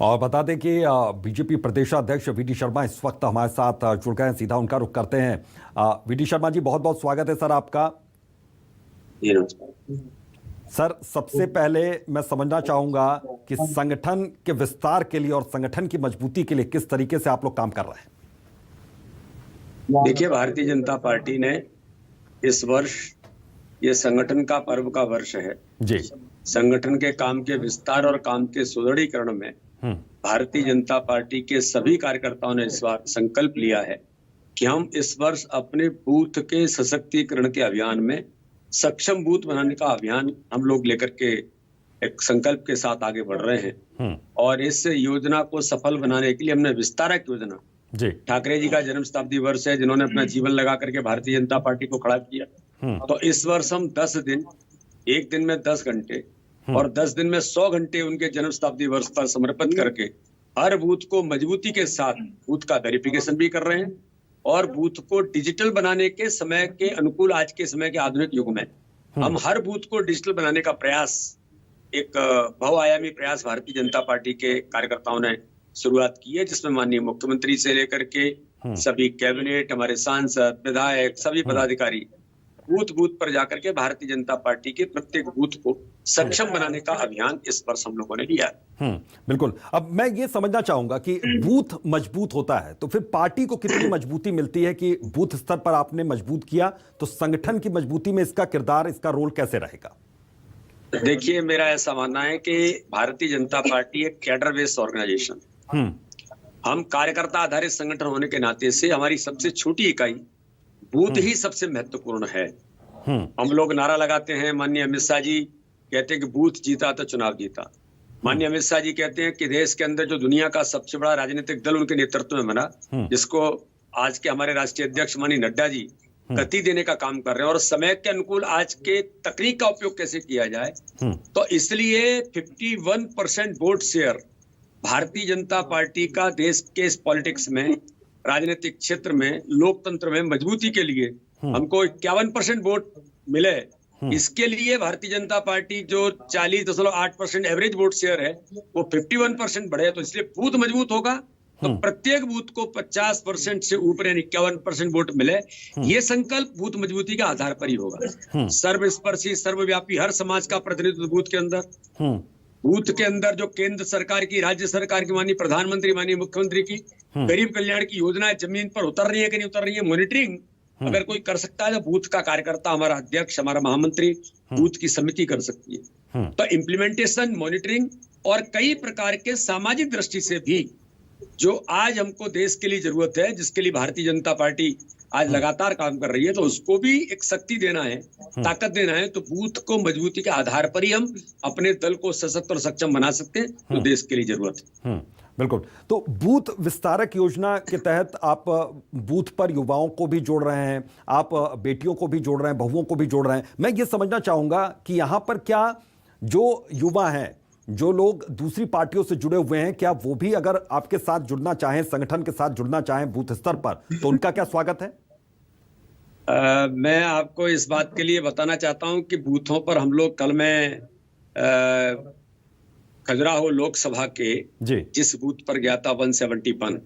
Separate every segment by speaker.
Speaker 1: और बता दें कि बीजेपी प्रदेशाध्यक्ष वी डी शर्मा इस वक्त हमारे साथ जुड़ गए हैं। सीधा उनका रुख करते हैं। वी डी शर्मा जी, बहुत बहुत स्वागत है सर आपका। सर, सबसे पहले मैं समझना चाहूंगा कि संगठन के विस्तार के लिए और संगठन की मजबूती के लिए किस तरीके से आप लोग काम कर रहे हैं।
Speaker 2: देखिए, भारतीय जनता पार्टी ने इस वर्ष ये संगठन का पर्व का वर्ष है
Speaker 1: जी।
Speaker 2: संगठन के काम के विस्तार और काम के सुदृढ़ीकरण में भारतीय जनता पार्टी के सभी कार्यकर्ताओं ने इस बार संकल्प लिया है कि हम इस वर्ष अपने बूथ के सशक्तिकरण के अभियान में सक्षम बूथ बनाने का अभियान हम लोग लेकर के एक संकल्प के साथ आगे बढ़ रहे हैं। और इस योजना को सफल बनाने के लिए हमने विस्तारक योजना, ठाकरे जी का जन्म शताब्दी वर्ष है, जिन्होंने अपना जीवन लगा करके भारतीय जनता पार्टी को खड़ा किया। तो इस वर्ष हम 10 दिन, एक दिन में 10 घंटे और 10 दिन में 100 घंटे उनके जन्म शताब्दी वर्ष पर समर्पित करके हर बूथ को मजबूती के साथ बूथ का वेरिफिकेशन भी कर रहे हैं और बूथ को डिजिटल बनाने के समय के अनुकूल, आज के समय के आधुनिक युग में हम हर बूथ को डिजिटल बनाने का प्रयास, एक बहुआयामी प्रयास भारतीय जनता पार्टी के कार्यकर्ताओं ने शुरुआत की है, जिसमें माननीय मुख्यमंत्री से लेकर के सभी कैबिनेट, हमारे सांसद, विधायक, सभी पदाधिकारी बूथ बूथ पर जाकर के भारतीय जनता पार्टी के प्रत्येक बूथ को सक्षम बनाने का अभियान इस वर्ष हम लोगों ने लिया है।
Speaker 1: बिल्कुल। अब मैं ये समझना चाहूंगा कि बूथ मजबूत होता है तो फिर पार्टी को कितनी मजबूती मिलती है कि बूथ स्तर पर आपने मजबूत किया, तो संगठन की मजबूती में इसका किरदार, इसका रोल कैसे रहेगा?
Speaker 2: देखिए, मेरा ऐसा मानना है कि भारतीय जनता पार्टी एक कैडर बेस्ड ऑर्गेनाइजेशन, हम कार्यकर्ता आधारित संगठन होने के नाते से हमारी सबसे छोटी इकाई बूथ ही सबसे महत्वपूर्ण है। हम लोग नारा लगाते हैं, माननीय अमित शाह जी कहते हैं कि बूथ जीता तो चुनाव जीता। माननीय अमित शाह जी कहते हैं कि देश के अंदर जो दुनिया का सबसे बड़ा राजनीतिक दल उनके नेतृत्व में बना, जिसको आज के हमारे राष्ट्रीय अध्यक्ष माननीय नड्डा जी गति देने का काम कर रहे हैं और समय के अनुकूल आज के तकनीक का उपयोग कैसे किया जाए, तो इसलिए 51% vote share Bharatiya Janata party का देश के इस पॉलिटिक्स में, राजनीतिक क्षेत्र में, लोकतंत्र में मजबूती के लिए हमको 51% वोट मिले। इसके लिए भारतीय जनता पार्टी जो 40.8% एवरेज वोट शेयर है वो 51% बढ़े, तो इसलिए बूथ मजबूत होगा तो प्रत्येक बूथ को 50% से ऊपर यानी 51% वोट मिले। ये संकल्प बूथ मजबूती के आधार पर ही होगा। सर्वस्पर्शी, सर्वव्यापी, हर समाज का प्रतिनिधित्व बूथ के अंदर, बूथ के अंदर जो केंद्र सरकार की, राज्य सरकार की, माननीय प्रधानमंत्री, माननीय मुख्यमंत्री की गरीब कल्याण की योजनाएं जमीन पर उतर रही है कि नहीं उतर रही है, मॉनिटरिंग अगर कोई कर सकता है तो बूथ का कार्यकर्ता, हमारा अध्यक्ष, हमारा महामंत्री, बूथ की समिति कर सकती है। तो इम्प्लीमेंटेशन, मॉनिटरिंग और कई प्रकार के सामाजिक दृष्टि से भी जो आज हमको देश के लिए जरूरत है, जिसके लिए भारतीय जनता पार्टी आज लगातार काम कर रही है, तो उसको भी एक शक्ति देना है, ताकत देना है। तो बूथ को मजबूती के आधार पर ही हम अपने दल को सशक्त और सक्षम बना सकते हैं, तो देश के लिए जरूरत है।
Speaker 1: बिल्कुल। तो बूथ विस्तारक योजना के तहत आप बूथ पर युवाओं को भी जोड़ रहे हैं, आप बेटियों को भी जोड़ रहे हैं, बहुओं को भी जोड़ रहे हैं। मैं ये समझना चाहूंगा कि यहां पर क्या जो युवा हैं, जो लोग दूसरी पार्टियों से जुड़े हुए हैं, क्या वो भी अगर आपके साथ जुड़ना चाहें, संगठन के साथ जुड़ना चाहें बूथ स्तर पर, तो उनका क्या स्वागत है?
Speaker 2: मैं आपको इस बात के लिए बताना चाहता हूं कि बूथों पर हम लोग, कल मैं खजुराहो लोकसभा के जिस बूथ पर गया था 171,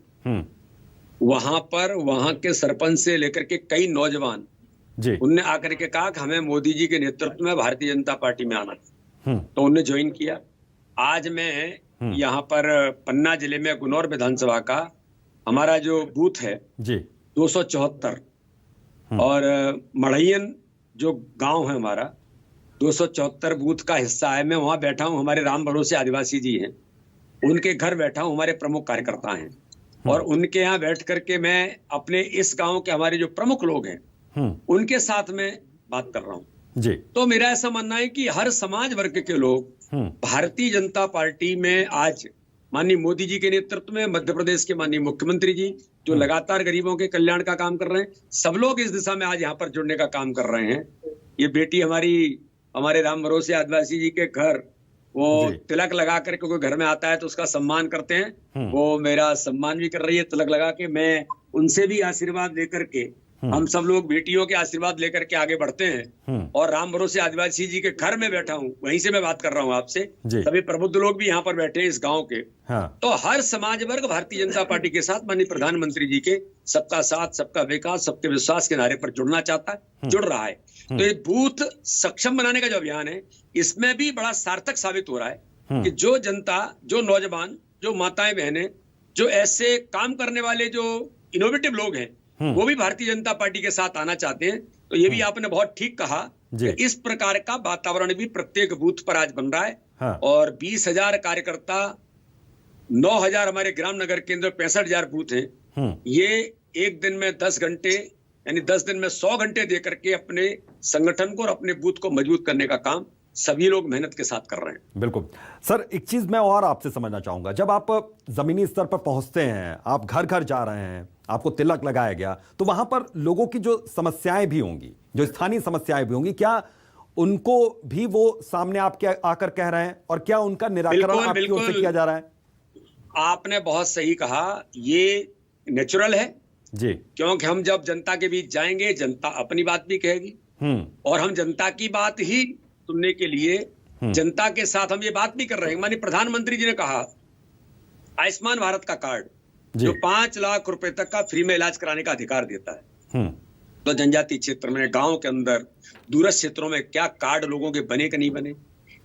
Speaker 2: वहां पर वहां के सरपंच से लेकर के कई नौजवान उनने आकर के कहा कि हमें मोदी जी के नेतृत्व में भारतीय जनता पार्टी में आना, तो उन्होंने ज्वाइन किया। आज मैं यहाँ पर पन्ना जिले में गुनौर विधानसभा का हमारा जो बूथ है 274 और मढ़ैयन जो गांव है हमारा 274 बूथ का हिस्सा है। मैं वहां बैठा हूं, हमारे राम भरोसे आदिवासी जी हैं, उनके घर बैठा हूं, हमारे प्रमुख कार्यकर्ता हैं, और उनके यहाँ बैठ करके मैं अपने इस गांव के हमारे जो प्रमुख लोग हैं उनके साथ में बात कर रहा हूं जी। तो मेरा ऐसा मानना है कि हर समाज वर्ग के लोग भारतीय जनता पार्टी में आज माननीय मोदी जी के नेतृत्व में, मध्य प्रदेश के माननीय मुख्यमंत्री जी जो लगातार गरीबों के कल्याण का काम कर रहे हैं, सब लोग इस दिशा में आज यहाँ पर जुड़ने का काम कर रहे हैं। ये बेटी हमारे राम भरोसे आदिवासी जी के घर, वो तिलक लगा करके कोई घर में आता है तो उसका सम्मान करते हैं, वो मेरा सम्मान भी कर रही है तिलक लगा के। मैं उनसे भी आशीर्वाद लेकर के हम सब लोग बेटियों के आशीर्वाद लेकर के आगे बढ़ते हैं। और राम भरोसे आदिवासी जी के घर में बैठा हूँ, वहीं से मैं बात कर रहा हूँ आपसे। सभी प्रबुद्ध लोग भी यहाँ पर बैठे हैं इस गांव के। तो हर समाज वर्ग भारतीय जनता पार्टी के साथ माननीय प्रधानमंत्री जी के सबका साथ, सबका विकास, सबके विश्वास के नारे पर जुड़ना चाहता है, जुड़ रहा है। तो ये बूथ सक्षम बनाने का जो अभियान है, इसमें भी बड़ा सार्थक साबित हो रहा है कि जो जनता, जो नौजवान, जो माताएं बहनें, जो ऐसे काम करने वाले जो इनोवेटिव लोग हैं, वो भी भारतीय जनता पार्टी के साथ आना चाहते हैं। तो ये भी आपने बहुत ठीक कहा कि इस प्रकार का वातावरण भी प्रत्येक बूथ पर आज बन रहा है। और 20,000 कार्यकर्ता, 9,000 हमारे ग्राम नगर केंद्र, 65,000 बूथ हैं। ये एक दिन में 10 घंटे, यानी 10 दिन में 100 घंटे दे करके अपने संगठन को और अपने बूथ को मजबूत करने का काम सभी लोग मेहनत के साथ कर रहे हैं।
Speaker 1: बिल्कुल सर, एक चीज मैं और आपसे समझना चाहूंगा, जब आप जमीनी स्तर पर पहुंचते हैं, आप घर घर जा रहे हैं, आपको तिलक लगाया गया, तो वहां पर लोगों की जो समस्याएं भी होंगी, जो स्थानीय समस्याएं भी होंगी, क्या उनको भी वो सामने आपके आकर कह रहे हैं और क्या उनका निराकरण आपकी ओर से किया जा रहा है?
Speaker 2: आपने बहुत सही कहा, ये नेचुरल है
Speaker 1: जी,
Speaker 2: क्योंकि हम जब जनता के बीच जाएंगे, जनता अपनी बात भी कहेगी। और हम जनता की बात ही सुनने के लिए जनता के साथ हम ये बात भी कर रहे हैं। माननीय प्रधानमंत्री जी ने कहा आयुष्मान भारत का कार्ड जो 5 लाख रुपए तक का फ्री में इलाज कराने का अधिकार देता है। तो जनजातीय क्षेत्र में, गांव के अंदर, दूरस्थ क्षेत्रों में क्या कार्ड लोगों के बने कि नहीं बने?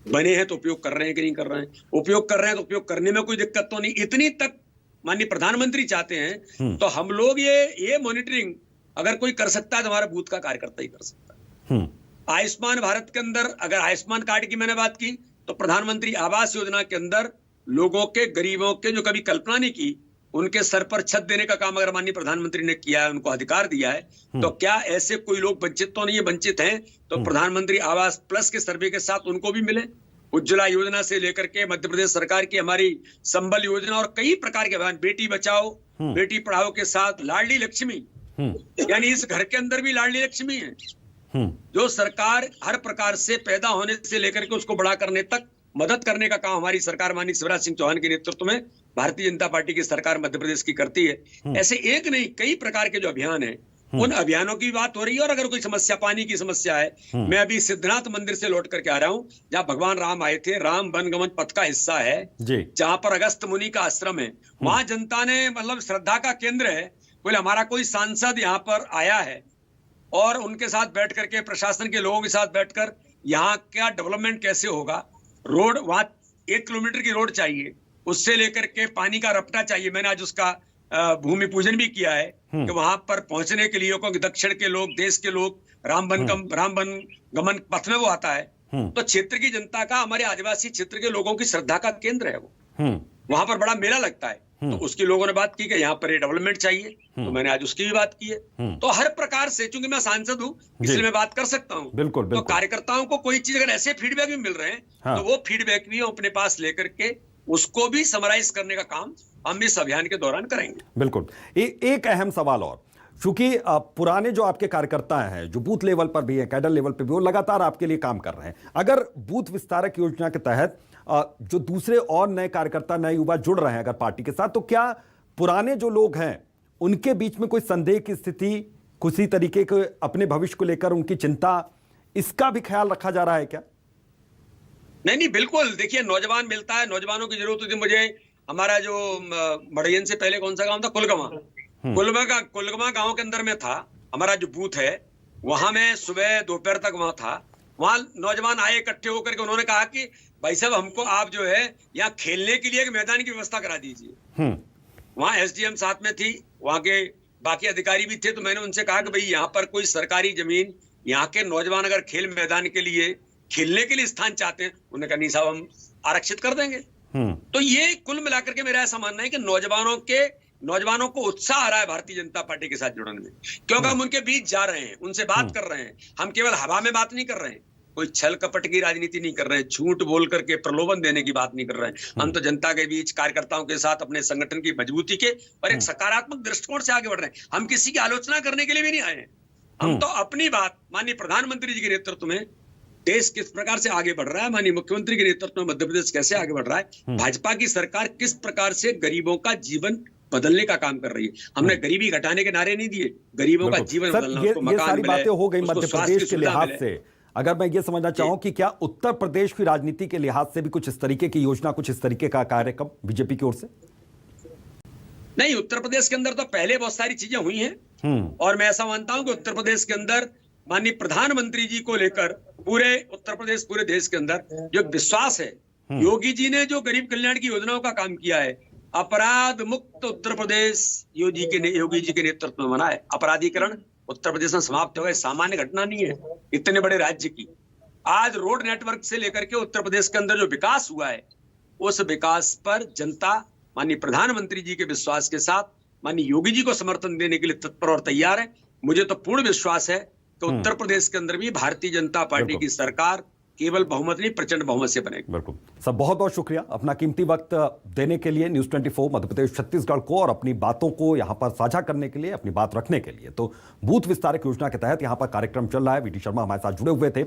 Speaker 2: बने हैं तो उपयोग कर रहे हैं कि नहीं कर रहे हैं? उपयोग कर रहे हैं तो उपयोग करने में कोई दिक्कत तो नहीं, इतनी तक माननीय प्रधानमंत्री चाहते हैं। तो हम लोग ये मॉनिटरिंग अगर कोई कर सकता है तो हमारा बूथ का कार्यकर्ता ही कर सकता है। आयुष्मान भारत के अंदर, अगर आयुष्मान कार्ड की मैंने बात की, तो प्रधानमंत्री आवास योजना के अंदर लोगों के, गरीबों के, जो कभी कल्पना नहीं की, उनके सर पर छत देने का काम अगर माननीय प्रधानमंत्री ने किया है, उनको अधिकार दिया है, तो क्या ऐसे कोई लोग वंचित तो नहीं है? वंचित हैं तो प्रधानमंत्री आवास प्लस के सर्वे के साथ उनको भी मिले। उज्ज्वला योजना से लेकर के मध्य प्रदेश सरकार की हमारी संबल योजना और कई प्रकार के अभियान, बेटी बचाओ बेटी पढ़ाओ के साथ लाडली लक्ष्मी, यानी इस घर के अंदर भी लाडली लक्ष्मी है, जो सरकार हर प्रकार से पैदा होने से लेकर के उसको बड़ा करने तक मदद करने का काम हमारी सरकार माननीय शिवराज सिंह चौहान के नेतृत्व में भारतीय जनता पार्टी की सरकार मध्य प्रदेश की करती है। ऐसे एक नहीं, कई प्रकार के जो अभियान है, उन अभियानों की बात हो रही है। और अगर कोई समस्या, पानी की समस्या है, मैं अभी सिद्धनाथ मंदिर से लौट करके आ रहा हूँ, जहाँ भगवान राम आए थे, राम वनगमन पथ का हिस्सा है, जहाँ पर अगस्त मुनि का आश्रम है, वहां जनता ने, मतलब श्रद्धा का केंद्र है, बोले हमारा कोई सांसद यहाँ पर आया है और उनके साथ बैठ करके, प्रशासन के लोगों के साथ बैठकर यहाँ क्या डेवलपमेंट कैसे होगा, रोड, वहां 1 किलोमीटर की रोड चाहिए, उससे लेकर के पानी का रपटा चाहिए। मैंने आज उसका भूमि पूजन भी किया है कि वहां पर पहुंचने के लिए, क्योंकि दक्षिण के लोग, देश के लोग, राम वन गमन पथ में वो आता है। तो क्षेत्र की जनता का, हमारे आदिवासी क्षेत्र के लोगों की श्रद्धा का केंद्र है वो, वहां पर बड़ा मेला लगता है। तो उसके लोगों ने बात की कि यहाँ पर ये डेवलपमेंट चाहिए, तो मैंने आज उसकी भी बात की है। तो हर प्रकार से, चूंकि मैं सांसद हूँ इसलिए मैं बात कर सकता हूँ।
Speaker 1: बिल्कुल।
Speaker 2: तो कार्यकर्ताओं को कोई चीज अगर ऐसे फीडबैक भी मिल रहे हैं, तो वो फीडबैक भी हम अपने पास लेकर के उसको भी समराइज करने का काम हम इस अभियान के दौरान करेंगे।
Speaker 1: बिल्कुल। एक अहम सवाल और, क्योंकि पुराने जो आपके कार्यकर्ता हैं, जो बूथ लेवल पर भी हैं, कैडर लेवल पर भी, वो लगातार आपके लिए काम कर रहे हैं। अगर बूथ विस्तारक योजना के तहत जो दूसरे और नए कार्यकर्ता, नए युवा जुड़ रहे हैं अगर पार्टी के साथ, तो क्या पुराने जो लोग हैं उनके बीच में कोई संदेह की स्थिति, किसी तरीके के अपने भविष्य को लेकर उनकी चिंता, इसका भी ख्याल रखा जा रहा है क्या?
Speaker 2: नहीं, बिल्कुल। देखिए, नौजवान मिलता है, नौजवानों की जरूरत होती है। मुझे हमारा जो मड़ैयन से पहले कौन सा गांव था, कुलगमा गांव के अंदर में था हमारा जो बूथ है, वहां मैं सुबह दोपहर तक वहां था। वहां नौजवान आए इकट्ठे होकर के, उन्होंने कहा कि भाई साहब, हमको आप जो है यहाँ खेलने के लिए एक मैदान की व्यवस्था करा दीजिए। वहां एसडीएम साथ में थी, वहां के बाकी अधिकारी भी थे। तो मैंने उनसे कहा कि भाई यहाँ पर कोई सरकारी जमीन, यहाँ के नौजवान अगर खेल मैदान के लिए, खेलने के लिए स्थान चाहते हैं, उन्होंने कहा नहीं साहब, हम आरक्षित कर देंगे। तो ये कुल मिलाकर के मेरा ऐसा मानना है कि नौजवानों को उत्साह आ रहा है भारतीय जनता पार्टी के साथ जुड़ने में, क्योंकि हम उनके बीच जा रहे हैं, उनसे बात कर रहे हैं। हम केवल हवा में बात नहीं कर रहे हैं, कोई छल कपट की राजनीति नहीं कर रहे हैं, झूठ बोल करके प्रलोभन देने की बात नहीं कर रहे हैं। हम तो जनता के बीच, कार्यकर्ताओं के साथ, अपने संगठन की मजबूती के और एक सकारात्मक दृष्टिकोण से आगे बढ़ रहे हैं। हम किसी की आलोचना करने के लिए भी नहीं आए हैं। हम तो अपनी बात, माननीय प्रधानमंत्री जी के नेतृत्व में देश किस प्रकार से आगे बढ़ रहा है, माननीय मुख्यमंत्री के नेतृत्व में मध्य प्रदेश कैसे आगे बढ़ रहा है, भाजपा की सरकार किस प्रकार से गरीबों का जीवन बदलने का काम कर रही है। हमने गरीबी घटाने के नारे नहीं दिए, गरीबों का
Speaker 1: बिल्कुल।
Speaker 2: जीवन
Speaker 1: सर,
Speaker 2: बदलना,
Speaker 1: ये
Speaker 2: उसको मकान
Speaker 1: सारी
Speaker 2: मिले,
Speaker 1: बातें हो गई
Speaker 2: उसको
Speaker 1: मध्य
Speaker 2: स्वास्थ्य
Speaker 1: प्रदेश
Speaker 2: की
Speaker 1: के
Speaker 2: सुविधा
Speaker 1: लिहाज
Speaker 2: मिले।
Speaker 1: से। अगर मैं ये समझना चाहूं कि क्या उत्तर प्रदेश की राजनीति के लिहाज से भी कुछ इस तरीके की योजना, कुछ इस तरीके का कार्यक्रम बीजेपी की ओर से?
Speaker 2: नहीं, उत्तर प्रदेश के अंदर तो पहले बहुत सारी चीजें हुई हैं और मैं ऐसा मानता हूं कि उत्तर प्रदेश के अंदर माननीय प्रधानमंत्री जी को लेकर पूरे उत्तर प्रदेश, पूरे देश के अंदर जो एक विश्वास है, योगी जी ने जो गरीब कल्याण की योजनाओं का काम किया है, अपराध मुक्त उत्तर प्रदेश योगी जी के नेतृत्व में बना है। अपराधीकरण उत्तर प्रदेश में समाप्त हो गए, सामान्य घटना नहीं है इतने बड़े राज्य की। आज रोड नेटवर्क से लेकर के उत्तर प्रदेश के अंदर जो विकास हुआ है, उस विकास पर जनता माननीय प्रधानमंत्री जी के विश्वास के साथ माननीय योगी जी को समर्थन देने के लिए तत्पर और तैयार है। मुझे तो पूर्ण विश्वास है कि उत्तर प्रदेश के अंदर भी भारतीय जनता पार्टी की सरकार केवल बहुमत नहीं, प्रचंड बहुमत से बनेगी।
Speaker 1: बिल्कुल सर, बहुत बहुत शुक्रिया अपना कीमती वक्त देने के लिए न्यूज़ 24 मध्य प्रदेश छत्तीसगढ़ को, और अपनी बातों को यहां पर साझा करने के लिए, अपनी बात रखने के लिए। तो बूथ विस्तारक योजना के तहत यहां पर कार्यक्रम चल रहा है। वीडी शर्मा हमारे साथ जुड़े हुए थे।